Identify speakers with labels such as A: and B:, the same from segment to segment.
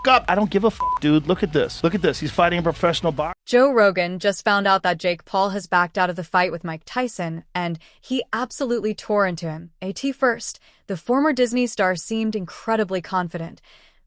A: up. I don't give a dude. Look at this. Look at this. He's fighting a professional boxer.
B: Joe Rogan just found out that Jake Paul has backed out of the fight with Mike Tyson, and he absolutely tore into him. First, the former Disney star seemed incredibly confident,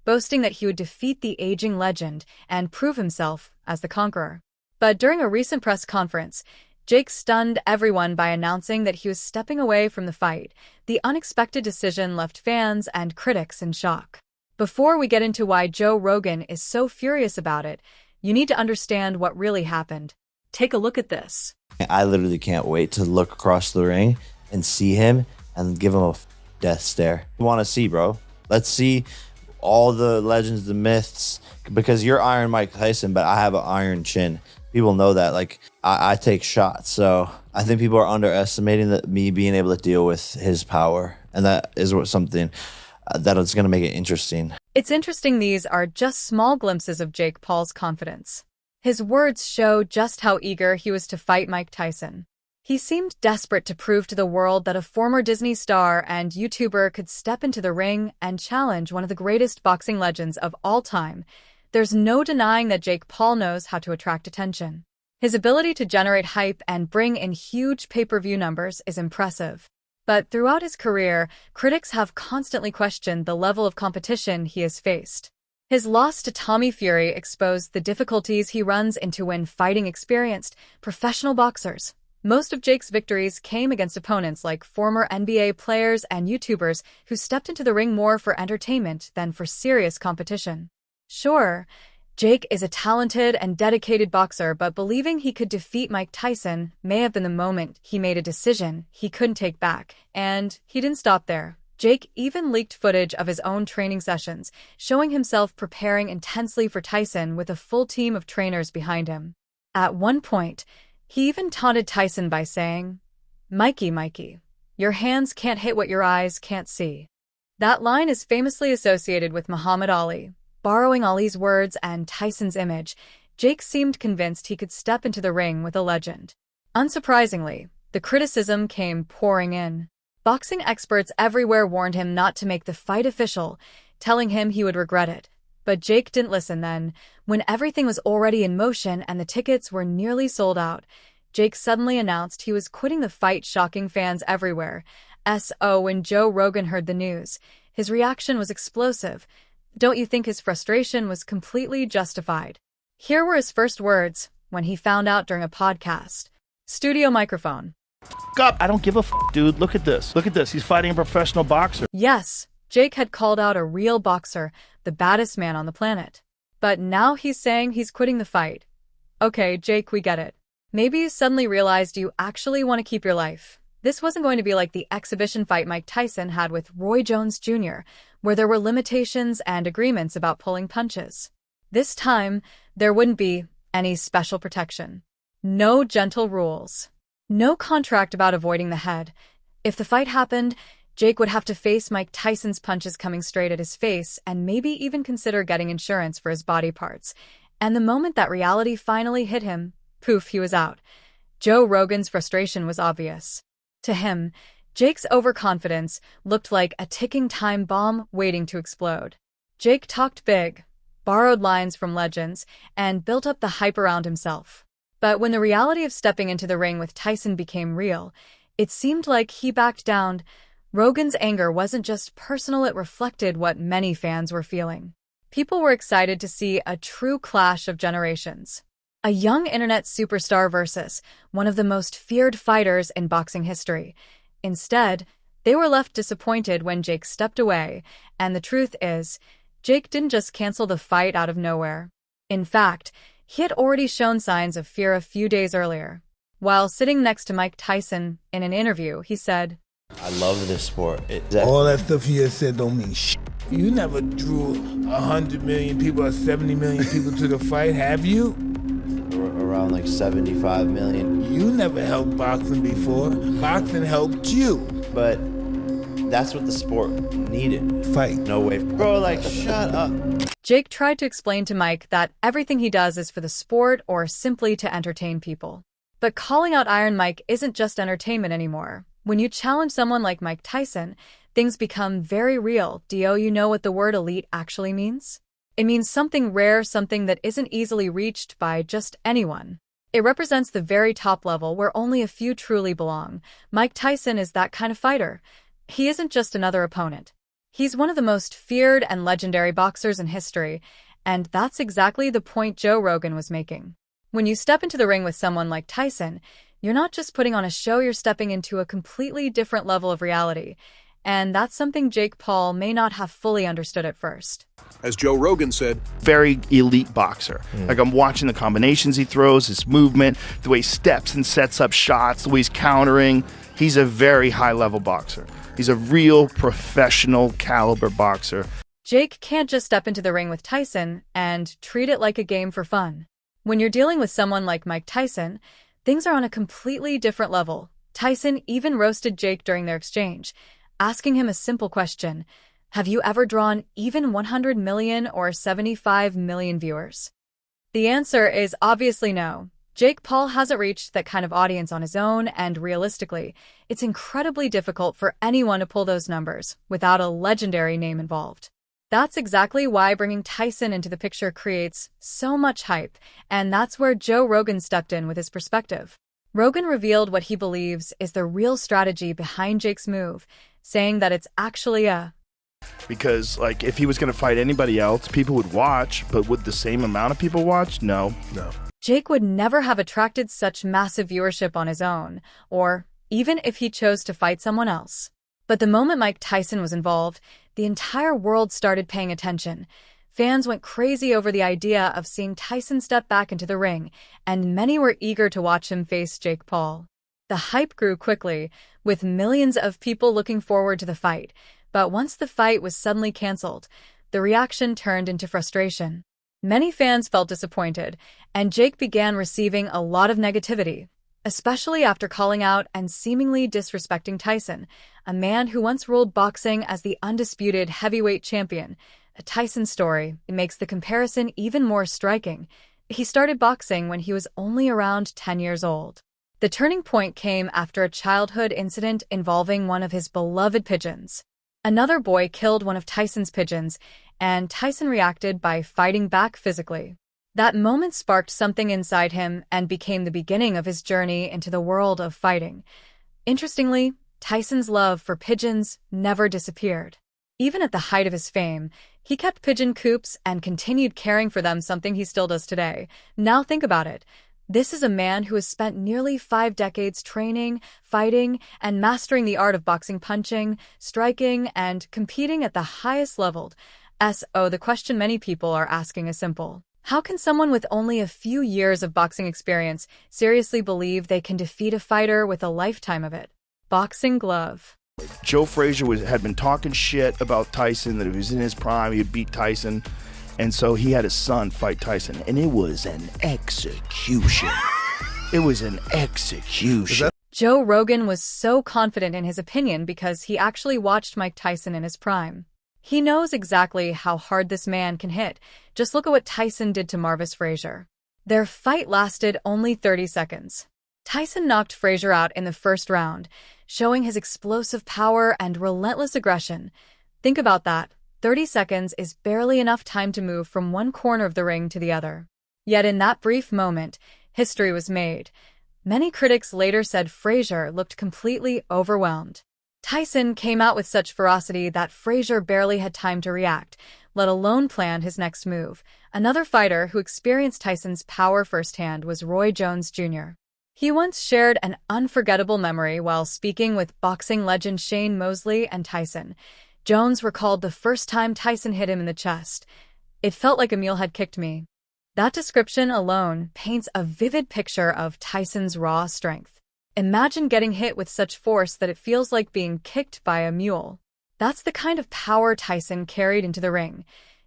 B: boasting that he would defeat the aging legend and prove himself as the conqueror. But during a recent press conference, Jake stunned everyone by announcing that he was stepping away from the fight. The unexpected decision left fans and critics in shock. Before we get into why Joe Rogan is so furious about it, you need to understand what really happened. Take a look at this.
C: I literally can't wait to look across the ring and see him and give him a death stare. I want to see, bro. Let's see all the legends, the myths, because you're Iron Mike Tyson, but I have an iron chin. People know that. Like, I take shots, so I think people are underestimating me being able to deal with his power, and that is something that is going to make it interesting.
B: It's interesting these are just small glimpses of Jake Paul's confidence. His words show just how eager he was to fight Mike Tyson. He seemed desperate to prove to the world that a former Disney star and YouTuber could step into the ring and challenge one of the greatest boxing legends of all time. There's no denying that Jake Paul knows how to attract attention. His ability to generate hype and bring in huge pay-per-view numbers is impressive. But throughout his career, critics have constantly questioned the level of competition he has faced. His loss to Tommy Fury exposed the difficulties he runs into when fighting experienced professional boxers. Most of Jake's victories came against opponents like former NBA players and YouTubers who stepped into the ring more for entertainment than for serious competition. Sure, Jake is a talented and dedicated boxer, but believing he could defeat Mike Tyson may have been the moment he made a decision he couldn't take back. And he didn't stop there. Jake even leaked footage of his own training sessions, showing himself preparing intensely for Tyson with a full team of trainers behind him. At one point, he even taunted Tyson by saying, Mikey, your hands can't hit what your eyes can't see." That line is famously associated with Muhammad Ali. Borrowing Ali's words and Tyson's image, Jake seemed convinced he could step into the ring with a legend. Unsurprisingly, the criticism came pouring in. Boxing experts everywhere warned him not to make the fight official, telling him he would regret it. But Jake didn't listen then. When everything was already in motion and the tickets were nearly sold out, Jake suddenly announced he was quitting the fight, shocking fans everywhere. When Joe Rogan heard the news, his reaction was explosive. Don't you think his frustration was completely justified? Here were his first words when he found out during a podcast. Studio microphone.
A: Up. I don't give a dude. Look at this. Look at this. He's fighting a professional boxer.
B: Yes, Jake had called out a real boxer, the baddest man on the planet. But now he's saying he's quitting the fight. Okay, Jake, we get it. Maybe you suddenly realized you actually want to keep your life. This wasn't going to be like the exhibition fight Mike Tyson had with Roy Jones Jr., where there were limitations and agreements about pulling punches. This time, there wouldn't be any special protection. No gentle rules. No contract about avoiding the head. If the fight happened, Jake would have to face Mike Tyson's punches coming straight at his face and maybe even consider getting insurance for his body parts. And the moment that reality finally hit him, poof, he was out. Joe Rogan's frustration was obvious. To him, Jake's overconfidence looked like a ticking time bomb waiting to explode. Jake talked big, borrowed lines from legends, and built up the hype around himself. But when the reality of stepping into the ring with Tyson became real, it seemed like he backed down. Rogan's anger wasn't just personal, it reflected what many fans were feeling. People were excited to see a true clash of generations. A young internet superstar versus one of the most feared fighters in boxing history. Instead, they were left disappointed when Jake stepped away, and the truth is, Jake didn't just cancel the fight out of nowhere. In fact, he had already shown signs of fear a few days earlier. While sitting next to Mike Tyson in an interview, he said,
C: I love this sport.
D: All that stuff you just said don't mean shit. You never drew 100 million people or 70 million people to the fight, have you?
C: Around like 75 million.
D: You never helped boxing before. Boxing helped you.
C: But that's what the sport needed.
D: Fight.
C: No way. Bro, like, shut up.
B: Jake tried to explain to Mike that everything he does is for the sport or simply to entertain people. But calling out Iron Mike isn't just entertainment anymore. When you challenge someone like Mike Tyson, things become very real. Do you know what the word elite actually means? It means something rare, something that isn't easily reached by just anyone. It represents the very top level where only a few truly belong. Mike Tyson is that kind of fighter. He isn't just another opponent. He's one of the most feared and legendary boxers in history, and that's exactly the point Joe Rogan was making. When you step into the ring with someone like Tyson, you're not just putting on a show, you're stepping into a completely different level of reality. And that's something Jake Paul may not have fully understood at first.
E: As Joe Rogan said,
A: very elite boxer. Like, I'm watching the combinations he throws, his movement, the way he steps and sets up shots, the way he's countering. He's a very high-level boxer. He's a real professional caliber boxer.
B: Jake can't just step into the ring with Tyson and treat it like a game for fun. When you're dealing with someone like Mike Tyson, things are on a completely different level. Tyson even roasted Jake during their exchange, asking him a simple question: have you ever drawn even 100 million or 75 million viewers? The answer is obviously no. Jake Paul hasn't reached that kind of audience on his own, and realistically, it's incredibly difficult for anyone to pull those numbers without a legendary name involved. That's exactly why bringing Tyson into the picture creates so much hype, and that's where Joe Rogan stepped in with his perspective. Rogan revealed what he believes is the real strategy behind Jake's move, saying that it's actually
A: Because, like, if he was going to fight anybody else, people would watch, but would the same amount of people watch? No.
B: Jake would never have attracted such massive viewership on his own, or even if he chose to fight someone else. But the moment Mike Tyson was involved, the entire world started paying attention. Fans went crazy over the idea of seeing Tyson step back into the ring, and many were eager to watch him face Jake Paul. The hype grew quickly, with millions of people looking forward to the fight. But once the fight was suddenly canceled, the reaction turned into frustration. Many fans felt disappointed, and Jake began receiving a lot of negativity, especially after calling out and seemingly disrespecting Tyson, a man who once ruled boxing as the undisputed heavyweight champion. A Tyson story makes the comparison even more striking. He started boxing when he was only around 10 years old. The turning point came after a childhood incident involving one of his beloved pigeons. Another boy killed one of Tyson's pigeons, and Tyson reacted by fighting back physically. That moment sparked something inside him and became the beginning of his journey into the world of fighting. Interestingly, Tyson's love for pigeons never disappeared. Even at the height of his fame, he kept pigeon coops and continued caring for them, something he still does today. Now think about it. This is a man who has spent nearly 5 decades training, fighting, and mastering the art of boxing, punching, striking, and competing at the highest level. So the question many people are asking is simple. How can someone with only a few years of boxing experience seriously believe they can defeat a fighter with a lifetime of it? Boxing glove.
A: Joe Frazier had been talking shit about Tyson, that if he was in his prime, he'd beat Tyson. And so he had his son fight Tyson, and it was an execution. It was an execution.
B: Joe Rogan was so confident in his opinion because he actually watched Mike Tyson in his prime. He knows exactly how hard this man can hit. Just look at what Tyson did to Marvis Frazier. Their fight lasted only 30 seconds. Tyson knocked Frazier out in the first round, showing his explosive power and relentless aggression. Think about that. 30 seconds is barely enough time to move from one corner of the ring to the other. Yet in that brief moment, history was made. Many critics later said Frazier looked completely overwhelmed. Tyson came out with such ferocity that Frazier barely had time to react, let alone plan his next move. Another fighter who experienced Tyson's power firsthand was Roy Jones Jr. He once shared an unforgettable memory while speaking with boxing legend Shane Mosley and Tyson. Jones recalled the first time Tyson hit him in the chest. "It felt like a mule had kicked me." That description alone paints a vivid picture of Tyson's raw strength. Imagine getting hit with such force that it feels like being kicked by a mule. That's the kind of power Tyson carried into the ring.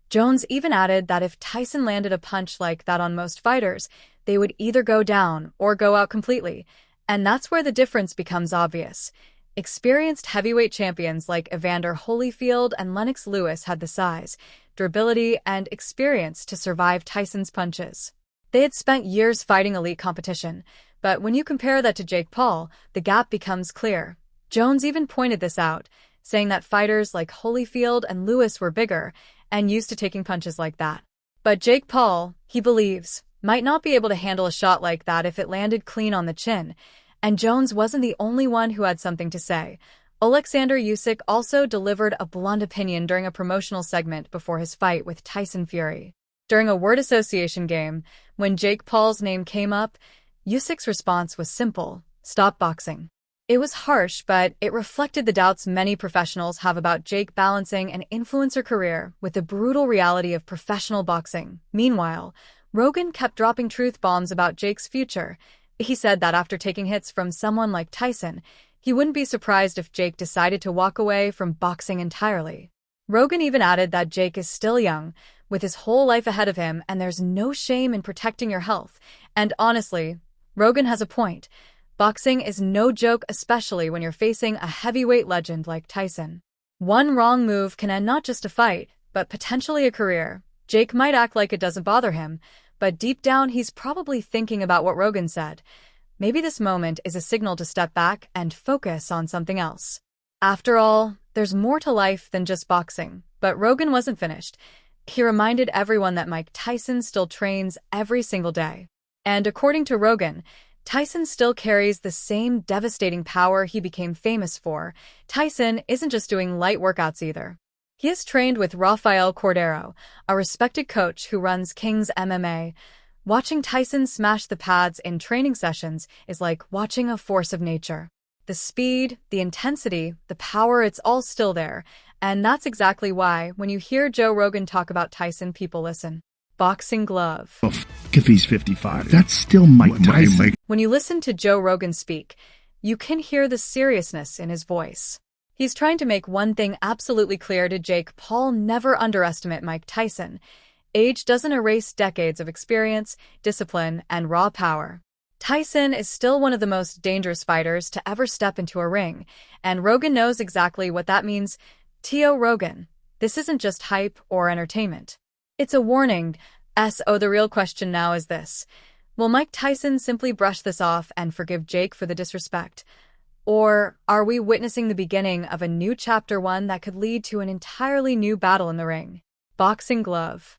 B: Jones even added that if Tyson landed a punch like that on most fighters, they would either go down or go out completely. And that's where the difference becomes obvious. Experienced heavyweight champions like Evander Holyfield and Lennox Lewis had the size, durability, and experience to survive Tyson's punches. They had spent years fighting elite competition, but when you compare that to Jake Paul, the gap becomes clear. Jones even pointed this out, saying that fighters like Holyfield and Lewis were bigger, and used to taking punches like that. But Jake Paul, he believes, might not be able to handle a shot like that if it landed clean on the chin. And Jones wasn't the only one who had something to say. Alexander Usyk also delivered a blunt opinion during a promotional segment before his fight with Tyson Fury. During a word association game, when Jake Paul's name came up, Usyk's response was simple: stop boxing. It was harsh, but it reflected the doubts many professionals have about Jake balancing an influencer career with the brutal reality of professional boxing. Meanwhile, Rogan kept dropping truth bombs about Jake's future. He said that after taking hits from someone like Tyson, he wouldn't be surprised if Jake decided to walk away from boxing entirely. Rogan even added that Jake is still young, with his whole life ahead of him, and there's no shame in protecting your health. And honestly, Rogan has a point. Boxing is no joke, especially when you're facing a heavyweight legend like Tyson. One wrong move can end not just a fight, but potentially a career. Jake might act like it doesn't bother him, but deep down he's probably thinking about what Rogan said. Maybe this moment is a signal to step back and focus on something else. After all, there's more to life than just boxing. But Rogan wasn't finished. He reminded everyone that Mike Tyson still trains every single day. And according to Rogan, Tyson still carries the same devastating power he became famous for. Tyson isn't just doing light workouts either. He has trained with Rafael Cordero, a respected coach who runs King's MMA. Watching Tyson smash the pads in training sessions is like watching a force of nature. The speed, the intensity, the power, it's all still there. And that's exactly why, when you hear Joe Rogan talk about Tyson, people listen. Boxing glove.
A: Well, if he's 55, that's still Mike Tyson.
B: When you listen to Joe Rogan speak, you can hear the seriousness in his voice. He's trying to make one thing absolutely clear to Jake Paul: never underestimate Mike Tyson. Age doesn't erase decades of experience, discipline, and raw power. Tyson is still one of the most dangerous fighters to ever step into a ring, and Rogan knows exactly what that means. T.O. Rogan, this isn't just hype or entertainment. It's a warning. So the real question now is this: will Mike Tyson simply brush this off and forgive Jake for the disrespect? Or are we witnessing the beginning of a new chapter, one that could lead to an entirely new battle in the ring? Boxing glove.